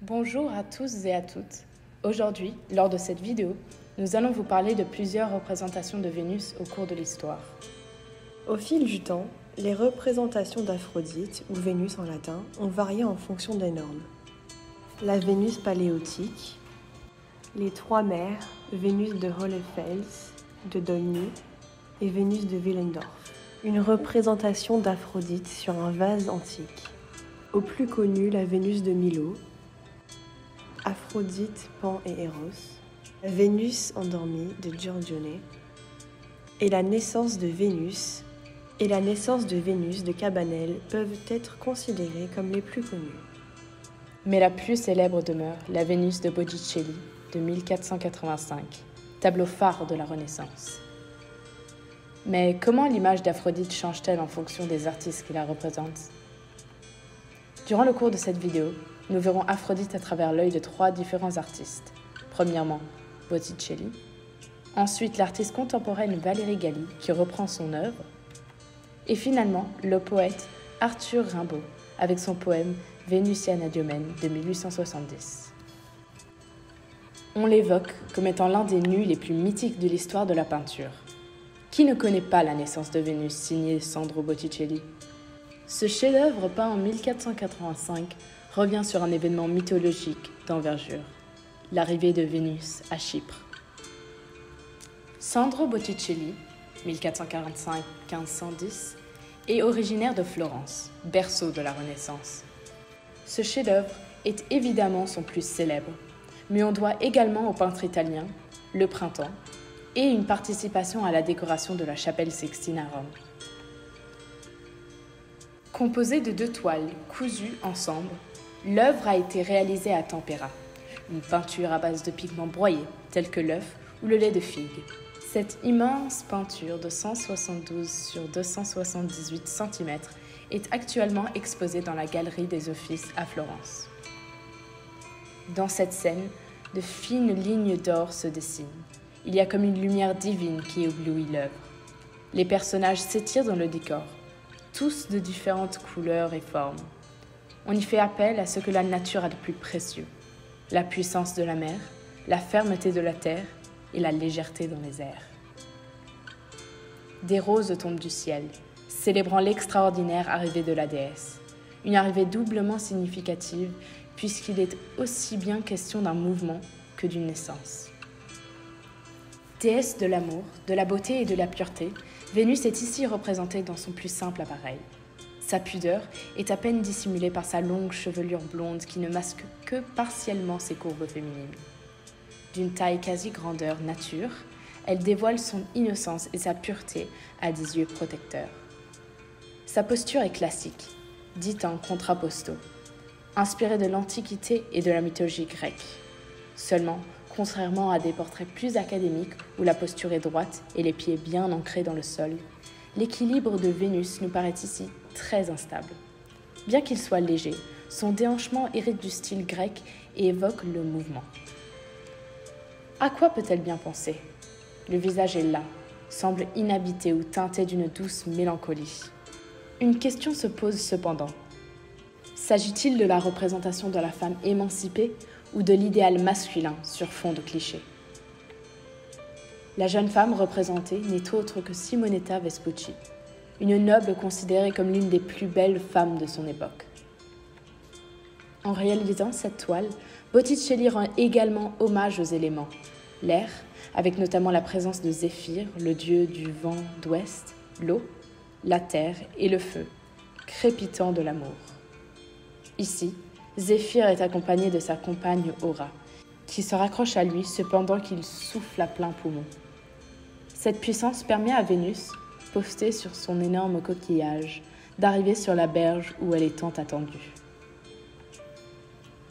Bonjour à tous et à toutes. Aujourd'hui, lors de cette vidéo, nous allons vous parler de plusieurs représentations de Vénus au cours de l'histoire. Au fil du temps, les représentations d'Aphrodite, ou Vénus en latin, ont varié en fonction des normes. La Vénus paléotique, les trois mères, Vénus de Hohlefels, de Dolny et Vénus de Willendorf. Une représentation d'Aphrodite sur un vase antique. Au plus connu, la Vénus de Milo, Aphrodite, Pan et Eros, la Vénus endormie de Giorgione et la naissance de Vénus de Cabanel peuvent être considérées comme les plus connues. Mais la plus célèbre demeure la Vénus de Botticelli de 1485, tableau phare de la Renaissance. Mais comment l'image d'Aphrodite change-t-elle en fonction des artistes qui la représentent ? Durant le cours de cette vidéo, nous verrons Aphrodite à travers l'œil de trois différents artistes. Premièrement, Botticelli. Ensuite, l'artiste contemporaine Valérie Galli qui reprend son œuvre. Et finalement, le poète Arthur Rimbaud avec son poème Vénus Anadyomène de 1870. On l'évoque comme étant l'un des nus les plus mythiques de l'histoire de la peinture. Qui ne connaît pas la naissance de Vénus signée Sandro Botticelli ? Ce chef-d'œuvre peint en 1485 revient sur un événement mythologique d'envergure, l'arrivée de Vénus à Chypre. Sandro Botticelli, 1445-1510, est originaire de Florence, berceau de la Renaissance. Ce chef-d'œuvre est évidemment son plus célèbre, mais on doit également au peintre italien, Le Printemps, et une participation à la décoration de la chapelle Sixtine à Rome. Composée de 2 toiles cousues ensemble, l'œuvre a été réalisée à tempéra, une peinture à base de pigments broyés, tels que l'œuf ou le lait de figue. Cette immense peinture de 172 sur 278 cm est actuellement exposée dans la Galerie des Offices à Florence. Dans cette scène, de fines lignes d'or se dessinent. Il y a comme une lumière divine qui éblouit l'œuvre. Les personnages s'étirent dans le décor, tous de différentes couleurs et formes. On y fait appel à ce que la nature a de plus précieux, la puissance de la mer, la fermeté de la terre et la légèreté dans les airs. Des roses tombent du ciel, célébrant l'extraordinaire arrivée de la déesse, une arrivée doublement significative puisqu'il est aussi bien question d'un mouvement que d'une naissance. Déesse de l'amour, de la beauté et de la pureté, Vénus est ici représentée dans son plus simple appareil. Sa pudeur est à peine dissimulée par sa longue chevelure blonde qui ne masque que partiellement ses courbes féminines. D'une taille quasi grandeur nature, elle dévoile son innocence et sa pureté à des yeux protecteurs. Sa posture est classique, dite en contrapposto, inspirée de l'Antiquité et de la mythologie grecque. Seulement, contrairement à des portraits plus académiques où la posture est droite et les pieds bien ancrés dans le sol, l'équilibre de Vénus nous paraît ici très instable. Bien qu'il soit léger, son déhanchement hérite du style grec et évoque le mouvement. À quoi peut-elle bien penser ? Le visage est las, semble inhabité ou teinté d'une douce mélancolie. Une question se pose cependant. S'agit-il de la représentation de la femme émancipée ou de l'idéal masculin sur fond de clichés? La jeune femme représentée n'est autre que Simonetta Vespucci, une noble considérée comme l'une des plus belles femmes de son époque. En réalisant cette toile, Botticelli rend également hommage aux éléments, l'air, avec notamment la présence de Zéphyr, le dieu du vent d'ouest, l'eau, la terre et le feu, crépitant de l'amour. Ici, Zéphyr est accompagné de sa compagne Aura, qui se raccroche à lui cependant qu'il souffle à plein poumon. Cette puissance permet à Vénus, postée sur son énorme coquillage, d'arriver sur la berge où elle est tant attendue.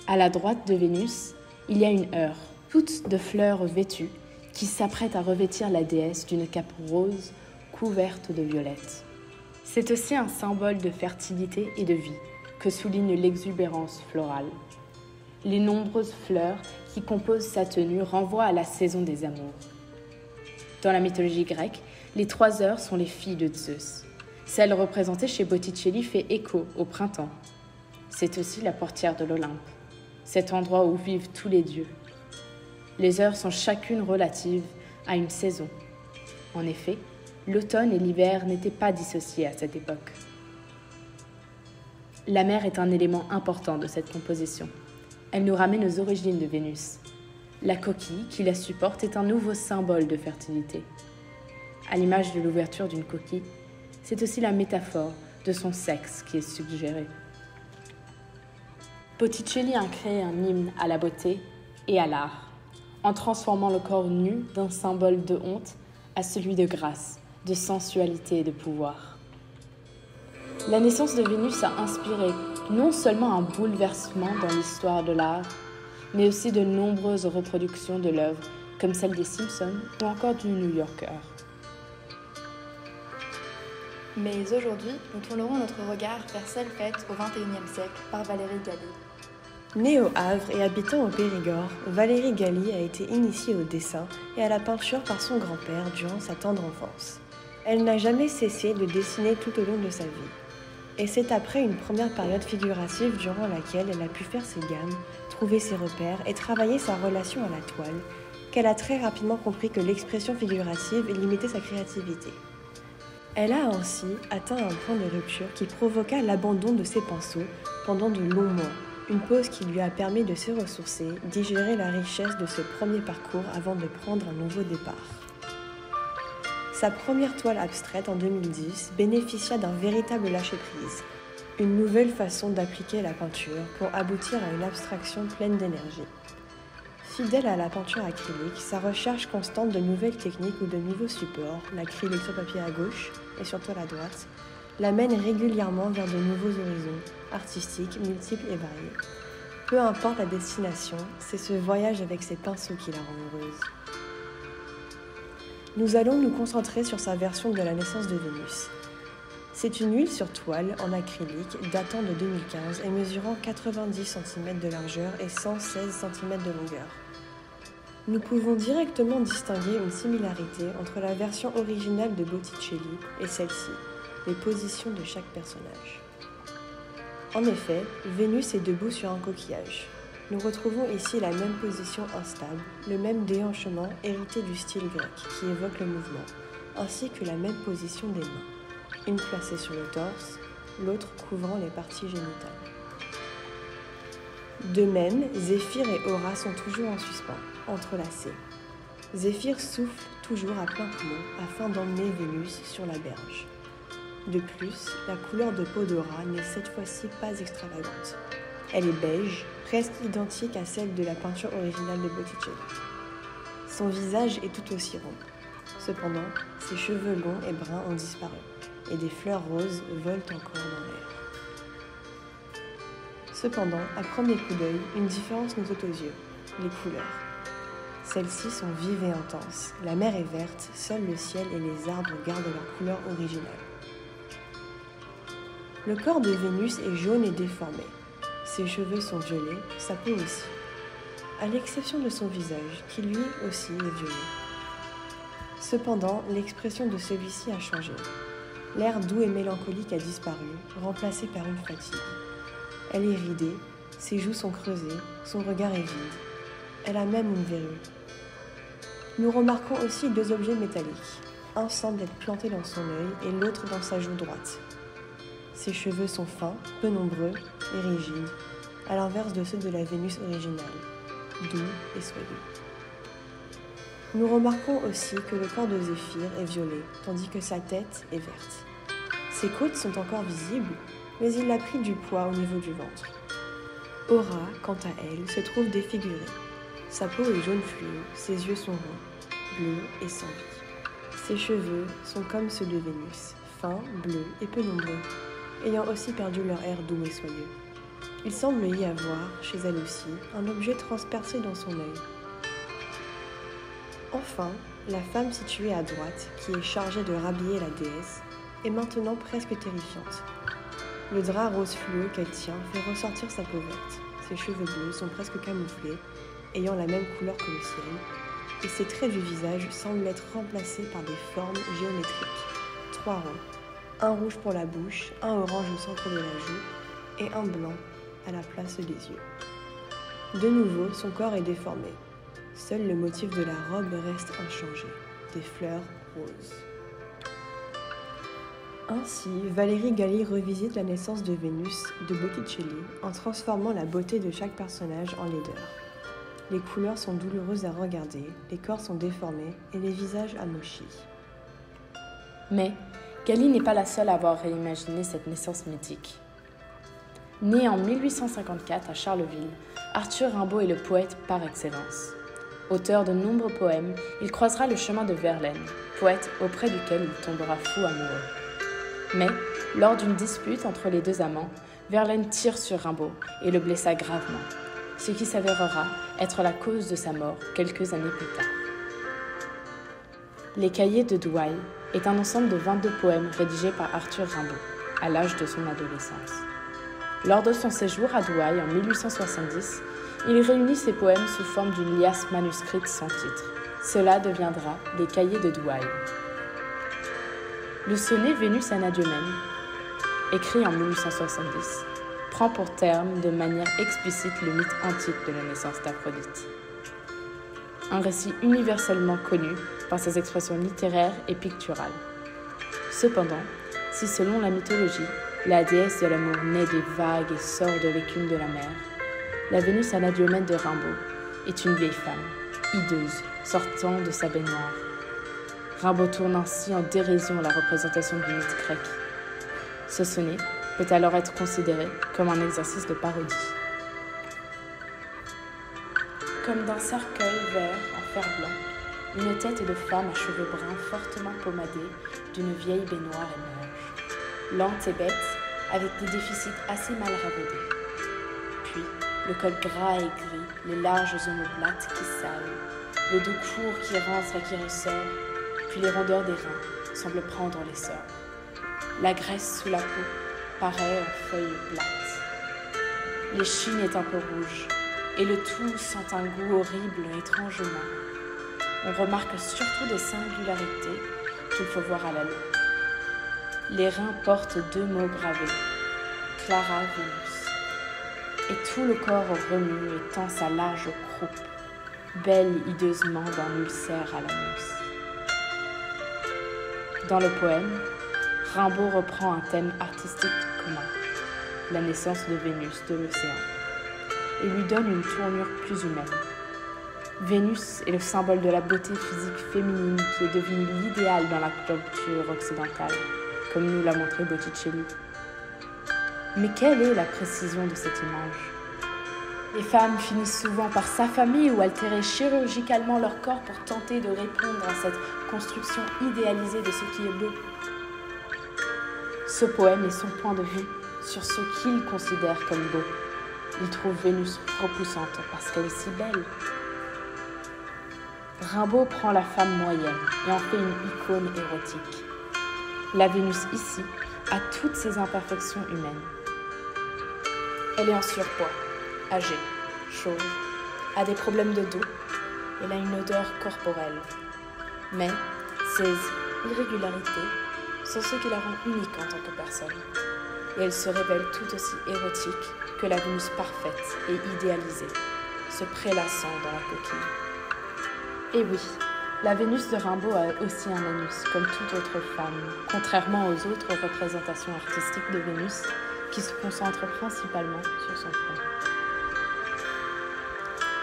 À la droite de Vénus, il y a une heure, toute de fleurs vêtues, qui s'apprête à revêtir la déesse d'une cape rose couverte de violettes. C'est aussi un symbole de fertilité et de vie, que souligne l'exubérance florale. Les nombreuses fleurs qui composent sa tenue renvoient à la saison des amours. Dans la mythologie grecque, les 3 heures sont les filles de Zeus. Celle représentée chez Botticelli fait écho au printemps. C'est aussi la portière de l'Olympe. cet endroit où vivent tous les dieux. Les heures sont chacune relatives à une saison. En effet, l'automne et l'hiver n'étaient pas dissociés à cette époque. La mer est un élément important de cette composition. Elle nous ramène aux origines de Vénus. La coquille qui la supporte est un nouveau symbole de fertilité. À l'image de l'ouverture d'une coquille, c'est aussi la métaphore de son sexe qui est suggérée. Botticelli a créé un hymne à la beauté et à l'art, en transformant le corps nu d'un symbole de honte à celui de grâce, de sensualité et de pouvoir. La naissance de Vénus a inspiré non seulement un bouleversement dans l'histoire de l'art, mais aussi de nombreuses reproductions de l'œuvre, comme celle des Simpsons ou encore du New Yorker. Mais aujourd'hui, nous tournerons notre regard vers celle faite au XXIe siècle par Valérie Galli. Née au Havre et habitant au Périgord, Valérie Galli a été initiée au dessin et à la peinture par son grand-père durant sa tendre enfance. Elle n'a jamais cessé de dessiner tout au long de sa vie. Et c'est après une première période figurative durant laquelle elle a pu faire ses gammes, trouver ses repères et travailler sa relation à la toile, qu'elle a très rapidement compris que l'expression figurative limitait sa créativité. Elle a ainsi atteint un point de rupture qui provoqua l'abandon de ses pinceaux pendant de longs mois, une pause qui lui a permis de se ressourcer, digérer la richesse de ce premier parcours avant de prendre un nouveau départ. Sa première toile abstraite en 2010 bénéficia d'un véritable lâcher-prise, une nouvelle façon d'appliquer la peinture pour aboutir à une abstraction pleine d'énergie. Fidèle à la peinture acrylique, sa recherche constante de nouvelles techniques ou de nouveaux supports, l'acrylique sur papier à gauche et sur toile à droite, l'amène régulièrement vers de nouveaux horizons, artistiques, multiples et variés. Peu importe la destination, c'est ce voyage avec ses pinceaux qui la rend heureuse. Nous allons nous concentrer sur sa version de la naissance de Vénus. C'est une huile sur toile en acrylique datant de 2015 et mesurant 90 cm de largeur et 116 cm de longueur. Nous pouvons directement distinguer une similarité entre la version originale de Botticelli et celle-ci, les positions de chaque personnage. En effet, Vénus est debout sur un coquillage. Nous retrouvons ici la même position instable, le même déhanchement hérité du style grec qui évoque le mouvement, ainsi que la même position des mains, une placée sur le torse, l'autre couvrant les parties génitales. De même, Zéphyr et Aura sont toujours en suspens, entrelacés. Zéphyr souffle toujours à plein poumon afin d'emmener Vénus sur la berge. De plus, la couleur de peau d'Aura n'est cette fois-ci pas extravagante. Elle est beige, presque identique à celle de la peinture originale de Botticelli. Son visage est tout aussi rond. Cependant, ses cheveux longs et bruns ont disparu, et des fleurs roses volent encore dans l'air. Cependant, à premier coup d'œil, une différence nous saute aux yeux, les couleurs. Celles-ci sont vives et intenses, la mer est verte, seul le ciel et les arbres gardent leur couleur originale. Le corps de Vénus est jaune et déformé. Ses cheveux sont violets, sa peau aussi, à l'exception de son visage, qui lui aussi est violet. Cependant, l'expression de celui-ci a changé. L'air doux et mélancolique a disparu, remplacé par une fatigue. Elle est ridée, ses joues sont creusées, son regard est vide. Elle a même une verrue. Nous remarquons aussi deux objets métalliques. Un semble être planté dans son œil et l'autre dans sa joue droite. Ses cheveux sont fins, peu nombreux et rigides, à l'inverse de ceux de la Vénus originale, doux et soyeux. Nous remarquons aussi que le corps de Zéphyr est violet, tandis que sa tête est verte. Ses côtes sont encore visibles, mais il a pris du poids au niveau du ventre. Aura, quant à elle, se trouve défigurée. Sa peau est jaune fluo, ses yeux sont ronds, bleus et sans vie. Ses cheveux sont comme ceux de Vénus, fins, bleus et peu nombreux, ayant aussi perdu leur air doux et soyeux. Il semble y avoir, chez elle aussi, un objet transpercé dans son œil. Enfin, la femme située à droite, qui est chargée de rhabiller la déesse, est maintenant presque terrifiante. Le drap rose fluo qu'elle tient fait ressortir sa peau verte. Ses cheveux bleus sont presque camouflés, ayant la même couleur que le ciel, et ses traits du visage semblent être remplacés par des formes géométriques. 3 rangs, un rouge pour la bouche, un orange au centre de la joue, et un blanc à la place des yeux. De nouveau, son corps est déformé. Seul le motif de la robe reste inchangé, des fleurs roses. Ainsi, Valérie Galli revisite la naissance de Vénus de Botticelli en transformant la beauté de chaque personnage en laideur. Les couleurs sont douloureuses à regarder, les corps sont déformés et les visages amochis. Mais Galli n'est pas la seule à avoir réimaginé cette naissance mythique. Né en 1854 à Charleville, Arthur Rimbaud est le poète par excellence. Auteur de nombreux poèmes, il croisera le chemin de Verlaine, poète auprès duquel il tombera fou amoureux. Mais, lors d'une dispute entre les deux amants, Verlaine tire sur Rimbaud et le blessa gravement, ce qui s'avérera être la cause de sa mort quelques années plus tard. Les Cahiers de Douai est un ensemble de 22 poèmes rédigés par Arthur Rimbaud, à l'âge de son adolescence. Lors de son séjour à Douai en 1870, il réunit ses poèmes sous forme d'une liasse manuscrite sans titre. Cela deviendra les Cahiers de Douai. Le sonnet Vénus Anadyomène, écrit en 1870, prend pour terme de manière explicite le mythe antique de la naissance d'Aphrodite. Un récit universellement connu par ses expressions littéraires et picturales. Cependant, si selon la mythologie, la déesse de l'amour naît des vagues et sort de l'écume de la mer, la Vénus Anadyomène de Rimbaud est une vieille femme, hideuse, sortant de sa baignoire. Rimbaud tourne ainsi en dérision la représentation du mythe grec. Ce sonnet peut alors être considéré comme un exercice de parodie. Comme d'un cercueil vert en fer blanc, une tête de femme à cheveux bruns fortement pomadés d'une vieille baignoire émerge. Lente et bête, avec des déficits assez mal ravaudés. Puis, le col gras et gris, les larges omoplates qui salent, le dos court qui rentre et qui ressort, puis les rondeurs des reins semblent prendre l'essor. La graisse sous la peau paraît en feuilles plates. L'échine est un peu rouge, et le tout sent un goût horrible et étrangement. On remarque surtout des singularités qu'il faut voir à la loupe. Les reins portent 2 mots gravés, Clara Venus. Et tout le corps remue et tend sa large croupe, belle hideusement d'un ulcère à l'anus. Dans le poème, Rimbaud reprend un thème artistique commun, la naissance de Vénus de l'océan, et lui donne une tournure plus humaine. Vénus est le symbole de la beauté physique féminine qui est devenue l'idéal dans la culture occidentale, comme nous l'a montré Botticelli. Mais quelle est la précision de cette image ? Les femmes finissent souvent par s'affamer ou altérer chirurgicalement leur corps pour tenter de répondre à cette construction idéalisée de ce qui est beau. Ce poème est son point de vue sur ce qu'il considère comme beau. Il trouve Vénus repoussante parce qu'elle est si belle. Rimbaud prend la femme moyenne et en fait une icône érotique. La Vénus ici a toutes ses imperfections humaines. Elle est en surpoids, âgée, chauve, a des problèmes de dos, elle a une odeur corporelle. Mais ces irrégularités sont ce qui la rend unique en tant que personne. Et elle se révèle tout aussi érotique que la Vénus parfaite et idéalisée, se prélassant dans la coquille. Et oui, la Vénus de Rimbaud a aussi un anus, comme toute autre femme, contrairement aux autres représentations artistiques de Vénus, qui se concentrent principalement sur son front.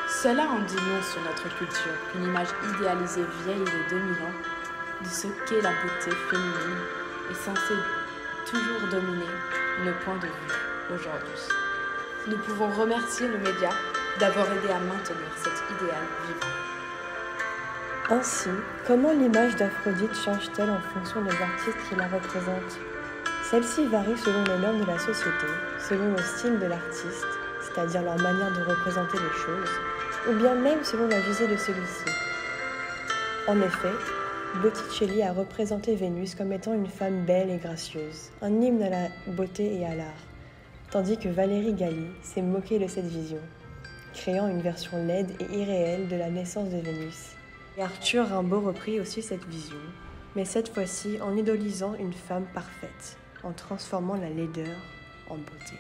Cela en dit long sur notre culture, qu'une image idéalisée vieille de 2000 ans de ce qu'est la beauté féminine est censée toujours dominer nos points de vue aujourd'hui. Nous pouvons remercier le média d'avoir aidé à maintenir cet idéal vivant. Ainsi, comment l'image d'Aphrodite change-t-elle en fonction des artistes qui la représentent ? Celle-ci varie selon les normes de la société, selon le style de l'artiste, c'est-à-dire leur manière de représenter les choses, ou bien même selon la visée de celui-ci. En effet, Botticelli a représenté Vénus comme étant une femme belle et gracieuse, un hymne à la beauté et à l'art, tandis que Valérie Galli s'est moquée de cette vision, créant une version laide et irréelle de la naissance de Vénus. Et Arthur Rimbaud reprit aussi cette vision, mais cette fois-ci en idolisant une femme parfaite, en transformant la laideur en beauté.